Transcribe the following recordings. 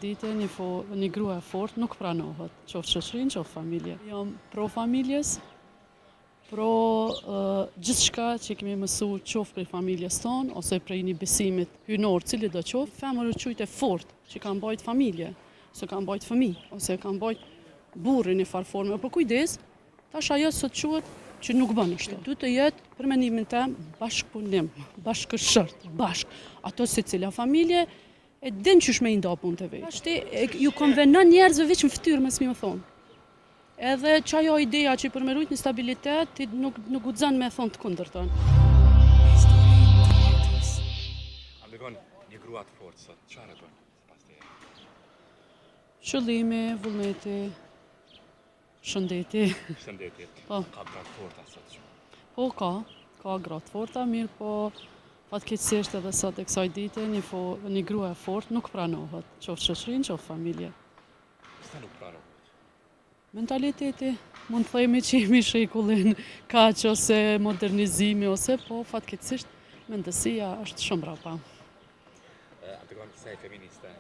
Dite një grua e fort nuk pranohet, qoftë shoqërinë, qoftë familje. Jam pro familjes, pro gjithçka që kemi mësuar qoftë prej familjes tonë ose prej një besimit hynor, cili do qoftë, femër u quajtë fort, që kanë mbajt familje, se kanë mbajt fëmijë, ose kanë mbajt burrin në farforme. Por kujdes, tash ajo sot quhet që nuk bën ashtu. Duhet të jetë për mendimin tim bashkëpunim, bashkëshort, bashk. Ato secila familje e din qysh me i nda punë të vetë. Ashti, ju konvenon njerëzve veç në fytyrë, mes mi më thonë. Edhe që ajo ideja që për me rujt një stabilitet, ti nuk guxon me thonë të kundërtën. Ambikon një grua të fortë sot, çfarë bën sipas teje? Shëllimi, vullneti, shëndeti. Shëndeti. Po. Ka gra të forta sot që. Po ka gra të forta, mirë po fatkeqësisht edhe sot e kësaj dite një grua e fortë nuk pranohet, qoftë shoqërinë, qoftë familje. Pse nuk pranohet? Mentaliteti, mund të themi që jemi shekullin kaq ose modernizimi ose po fatkeqësisht mendësia është shumë rrapa. Ambikon pse e feministe?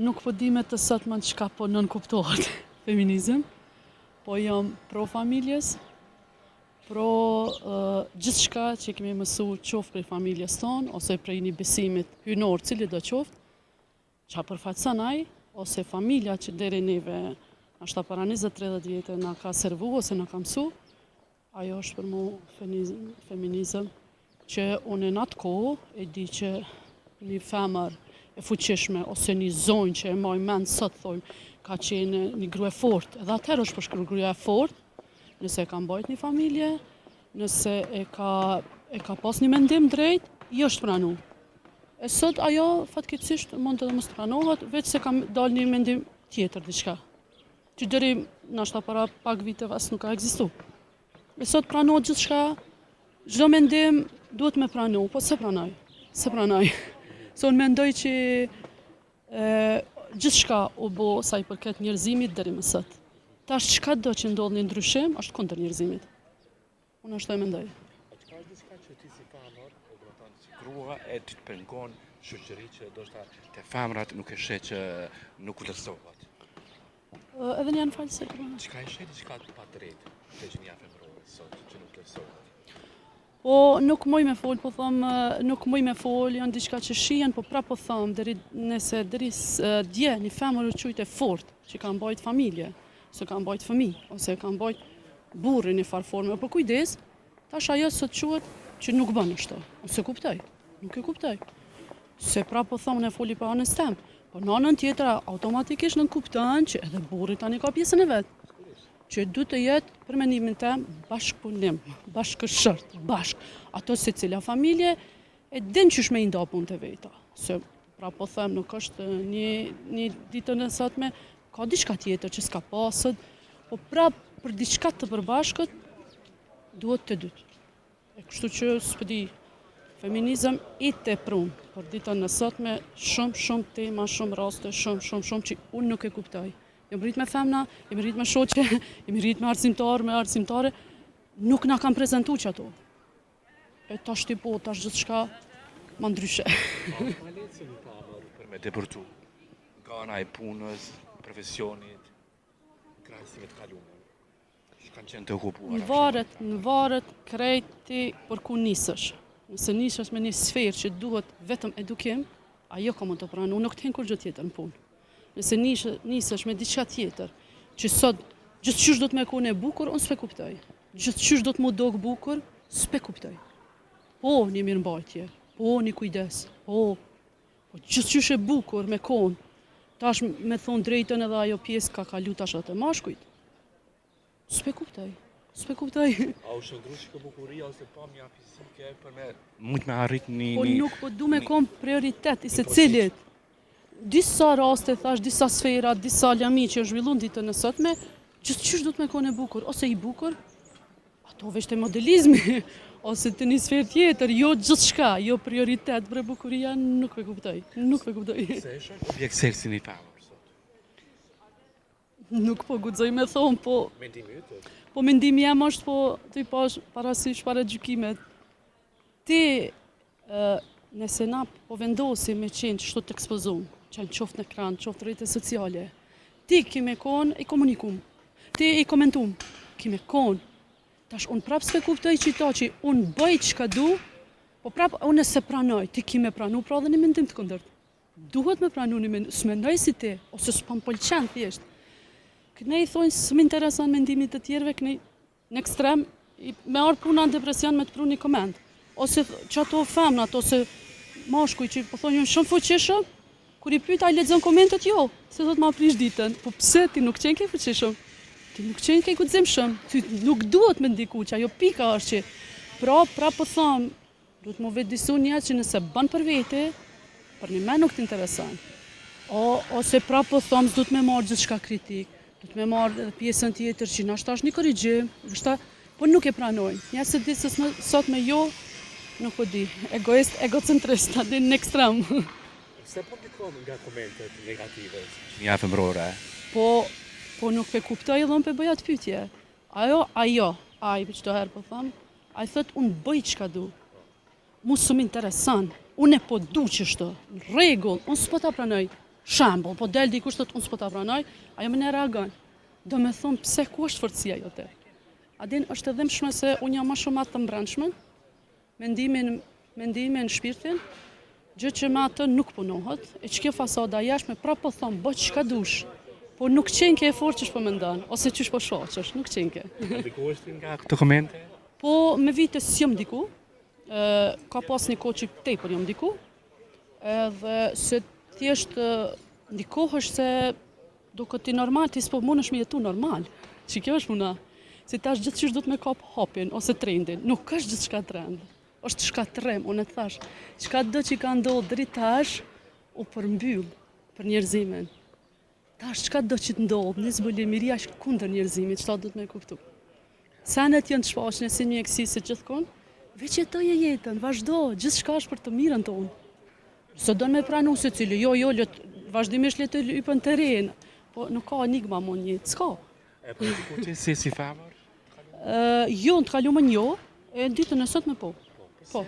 Nuk po di me të sotmen çka po nën kuptohet feminizëm, po jam pro familjes, pro gjithçka që kemi mësuar qoftë prej familjes tonë ose prej një besimit hynor, cili do qoftë, çka përfaqëson ai ose familja që deri neve ashta para 20-30 vjetë na ka servu ose na ka mësu, ajo është për mua feminizëm që unë në atë kohë e di që një femër e fuqishme ose një zonjë që e maj mend sot thojmë ka qenë një grua e fortë. Edhe atëherë është përshkruar gruaja e fortë, nëse e ka mbajt një familje, nëse e ka pas një mendim drejt, i është pranu. E sot ajo fatkeqësisht mund të mos pranohet, veç se ka dalë një mendim tjetër diçka. Që deri nashta para pak viteve as nuk ka ekzistuar. E sot pranohet gjithçka, çdo mendim duhet me pranu, po se pranoj. Se unë mendoj që gjithçka u bë sa i përket njerëzimit deri më sot. Tash çka do që ndodh një ndryshim, është kundër njerëzimit. Unë ashtu e mendoj. A çka është diçka që ti si femër, o do të thonë si grua e ti të pengon shoqëri që ndoshta te femrat nuk e sheh që nuk vlerësohet? Edhe një falë se këmë. Çka e sheh diçka të padrejtë te gjënia femërore sot që nuk vlerësohet? Po nuk muj me fol, po thom nuk muj me fol, janë diçka që shihen, po prapë po thom deri dje një femër u quajtë fort, që ka mbajt familje, ose ka mbajt fëmijë, ose ka mbajt burrin në farforme. Por kujdes, tash ajo sot quhet që nuk bën ashtu. Ose kuptoj, nuk e kuptoj. Se prapë po thom ne foli pa anën tem. Po në anën tjetër automatikisht nuk kupton që edhe burri tani ka pjesën e vet. Që duhet të jetë për mendimin tim bashkëpunim, bashkëshort, bashk. Ato secila familje e din qysh me i nda punë të veta. Se pra po them nuk është një ditën e sotme, ka diçka tjetër që s'ka pasët, po prapë për diçka të përbashkët duhet të dytë. E kështu që s'pëdi feminizëm i teprum për ditën e sotme shumë tema, shumë raste, shumë që unë nuk e kuptoj. Jam rrit me femna, jam rrit me shoqe, jam rrit me arsimtare, nuk na kanë prezantuar që ato. E tash tash gjithçka ma ndryshe. Ka lecën një femër për me depërtu nga ana e punës, profesionit, krahasimit të kaluar. Kanë qenë të okupuar. Në varet krejti për ku nisësh. Nëse nisësh me një sferë që duhet vetëm edukim, ajo ka mund të pranu, nuk të hen kur gjë tjetër në punë. Nëse nisësh me diçka tjetër, që sot gjithçysh do të më kone bukur, unë s'pe kuptoj. Gjithçysh do të më dog bukur, s'pe kuptoj. Po, një mirëmbajtje, po, një kujdes, po gjithçysh e bukur me kon, tash me thonë drejtën edhe ajo pjesë ka kalu tash atë mashkujt. S'pe kuptoj. A u shëndru që bukuria ose pamja fizike për me mund me arrit një... Po nuk po du me kom prioritet i secilit. Disa raste, thash, disa sfera, disa lami që është zhvillun ditën e sotme, gjithçysh do të me kone bukur, ose i bukur, ato veç të modelizmi, ose të një sferë tjetër, jo gjithçka, jo prioritet për bukuria, nuk e kuptoj. Se është objekt seksi një femër sot? Nuk po guxoj me thonë, po... Mendimi ytë? Po mendimi jam është, po të i pash parasysh para gjykimet. Ti, nëse na po vendosim me qenë që shtu të ekspozum, që në qoftë në ekran, qoftë rrjete sociale. Ti kime konë i komunikum, ti i komentum, kime konë. Tash unë prapë s'pe kuptoj që unë bëj çka du, po prapë unë se pranoj, ti kime pranu pra dhe një mendim të kundërt. Duhet me pranu një mendim, s'mendoj si ti, ose s'pam pëlqen thjesht. Kënej thonjë s'më intereson mendimit të tjerëve, kënej në ekstrem, me arë puna në depresion me të pru një koment. Ose që ato femnat, ose mashkuj që po thonë shumë fuqishëm, kur i pyet ai lexon komentet jo, se do të ma prish ditën. Po pse ti nuk qenë ke fuqishëm? Ti nuk qenë ke guximshëm. Ty nuk duhet me ndiku që ajo pika është që pra po them, duhet më vetëdisu një që nëse bën për vete, për një me nuk t'intereson. Ose pra po them, s'duhet me marrë gjithçka kritik, duhet me marrë edhe pjesën tjetër që nashta është një korrigjim, po nuk e pranoj. Ja se di se sot me jo, nuk po di. Egoist, egocentrist, a di në ekstrem. Se po ndikon nga komentet negative? Një jafë mbrore. Po nuk e kuptoj edhe unë pe bëja të pyetje. Ai çdo herë po them, ai thot unë bëj çka du. Mu s'm intereson. Unë po du ç'është. Në rregull, unë s'po ta pranoj. Shembull, po del dikush thot unë s'po ta pranoj, ajo më ne reagon. Do me thonë pse ku është forcia jote? A din është edhe më se unë jam më shumë atë të mbrëmshme, mendimin, shpirtin, gjë që me atë nuk punohet, e që kjo fasada jashme pra po thonë, bëj çka dush, po nuk qenë ke efort që shpo me ndonë, ose që shpo shoqësh, nuk qenë ke. Diku është Nga këto komente? Po me vite s'jom diku, ka pas një kohë që tepër jom diku, edhe se thjesht ndikohesh se do këtë ti normal, ti s'po mund është me jetu normal, që kjo është muna, se tash gjithçysh do të me kap hapin ose trendin, nuk është gjithçka trend. Është shkatrem, unë e thash, çka do që ka ndodhur deri tash u përmbyll për njerëzimin. Tash çka do që të ndodhë, një zbulimiria është kundër njerëzimit, çfarë do të më kuptu. Senet janë të shpashne si mjeksi se gjithkon, veç jetoje jetën, vazhdo, gjithçka është për të mirën tonë. Së do me pranu se cili, vazhdimisht le të lypën terren, po nuk ka enigma më një, s'ka. E po diku që si femër? Jo, në të kalumën jo, e në ditën e sot me po. Po.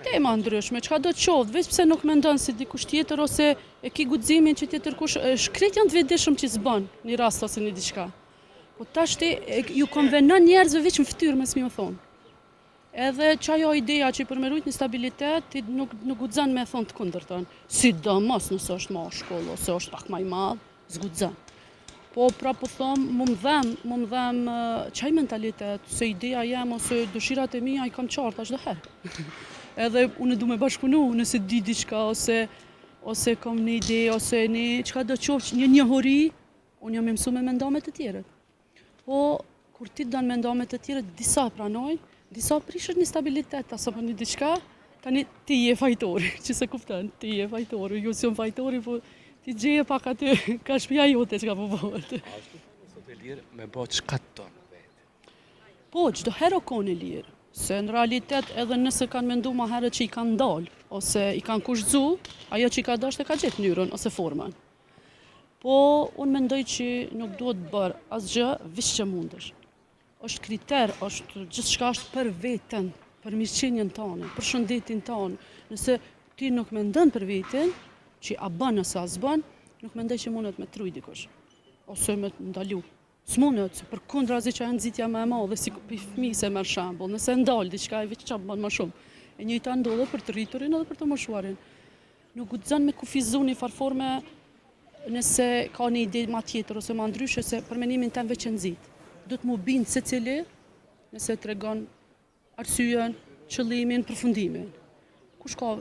Tema ndryshme, çka do të qoftë, veç pse nuk mendon si dikush tjetër ose e ki guximin që tjetër kush shkret janë të vetëdijshëm që s'bën një rast ose një diçka. Po tash ju konvenon njerëzve veç në fytyrë më s'mi u thon. Edhe çajo ideja që për me rujt një stabilitet, ti nuk guxon me thon të kundërtën. Sidomos nëse është mashkull ose është pak më i madh, s'guxon. Po pra po thom, mu më dhem çaj mentalitet, se ideja jem ose dëshirat e mia i kam qarta çdo herë. Edhe unë du me bashkëpunu nëse di diçka ose kam një ide ose një çka do qoftë një njohuri, unë jam mësuar me mendame të tjerët. Po kur ti don mendame të tjerët, disa pranojnë, disa prishin një stabilitet apo një diçka, tani ti je fajtori, që se kupton, ti je fajtori, ju s'jam fajtori, po ti gjeje pak aty, ka shpia jote që ka po bëhet. Sot e lirë me bo çka të tonë vetë. Po, çdo herë o konë e lirë. Se në realitet edhe nëse kanë mendu ma herë që i kanë dalë, ose i kanë kushzu, ajo që i ka dashtë e ka gjetë njërën ose formën. Po, unë mendoj që nuk duhet bërë asgjë vishë që mundesh. Është kriter, është gjithçka është për veten, për mirëqenien tonë, për shëndetin tonë. Nëse ti nuk mendon për veten, që a bën ose a s'bën, nuk mendoj që mundet me truj dikush, ose me ndalu. S'mundet, se për kundra zi që e nëzitja me e madhe, si për fëmijë se merr shembull, nëse ndalë diçka e veç qa bën më shumë. E njëjta ndodhe për të rriturin edhe për të moshuarin. Nuk guxon me kufizu një farforme nëse ka një ide ma tjetër ose ma ndryshe, se për menimin tëm veç e nxit. Do të mu bindë secili nëse tregon arsyen, qëllimin, përfundimin. Kush ka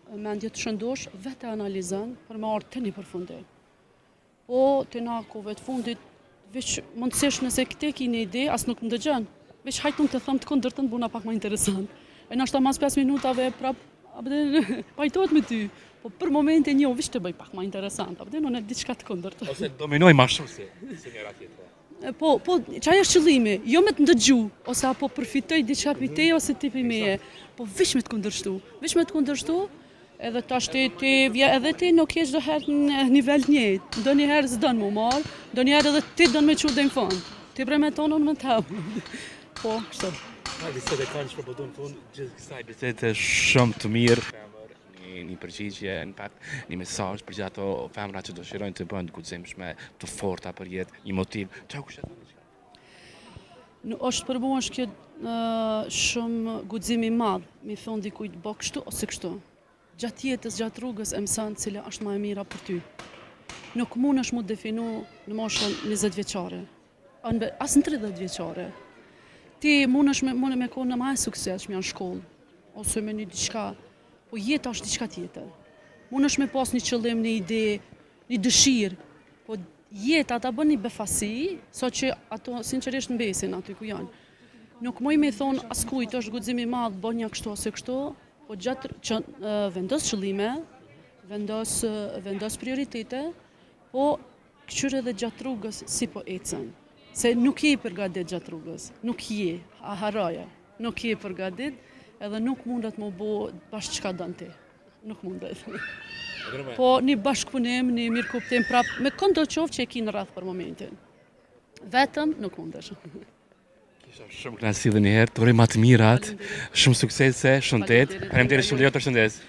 mendje të shëndosh, vetë analizon për me ardhur te një përfundim. Po te na kohëve të fundit veç mundësish nëse këte ki një ide, as nuk më dëgjon. Veç hajtun të thëmë të kundërtën, buna pak më interesant. E nashta mas 5 minutave prap, pajtohet me ty. Po për momente një, veç të bëj pak më interesant. Unë e diçka të kundërtë. Ose dominoj ma shumë si njëra tjetër. Po, çaj është qëllimi, jo me të ndëgju, ose apo përfitoj diçka për te ose tipi meje. Po veç me të kundërshtu. Edhe tash edhe ti nuk je çdo herë në nivel të njëjtë. Ndonjëherë s'don më marr, ndonjëherë edhe ti don me çu deri në fund. Ti premeton unë më të hap. Po, kështu. Bisedë kanë që po do në fund. Gjithë kësaj bisede shumë të mirë, femër, një një përgjigje, në fakt një mesazh për gjithë ato femra që dëshirojnë të bëhen të guximshme, të forta për jetë, një motiv. Çfarë kush e thon? Është për mua është kjo shumë guxim i madh, mi thon dikujt bë kështu ose kështu. Gjatë jetës, gjatë rrugës e mëson cila është më e mira për ty. Nuk mundesh mu definu në moshën 20 vjeçare, as në 30 vjeçare. Ti mundesh me konë në më suksesshëm në shkollë, ose me një diçka, po jeta është diçka tjetër. Mundesh me pas një qëllim, një ide, një dëshirë, po jeta ta bën një befasi, so që ato sinqerisht mbesin aty ku janë. Nuk muj me thonë askujt është guxim i madh bën ja kështu ose kështu, po gjatë që vendos qëllime, vendos prioritete, po këqyre dhe gjatë rrugës si po ecën. Se nuk je përgadit gjatë rrugës, nuk je, a haraja, nuk je përgadit, edhe nuk mundet më bo bashkë çka don ti. Nuk mundet. Po një bashkëpunim, një mirë kuptim prap, me këndo qoftë që e ki në rrath për momentin. Vetëm nuk mundesh. Shumë kënaqësi dhe një herë, të uroj më të mirat, shumë suksese, shëndet. Faleminderit shumë, Lejo, të shëndes.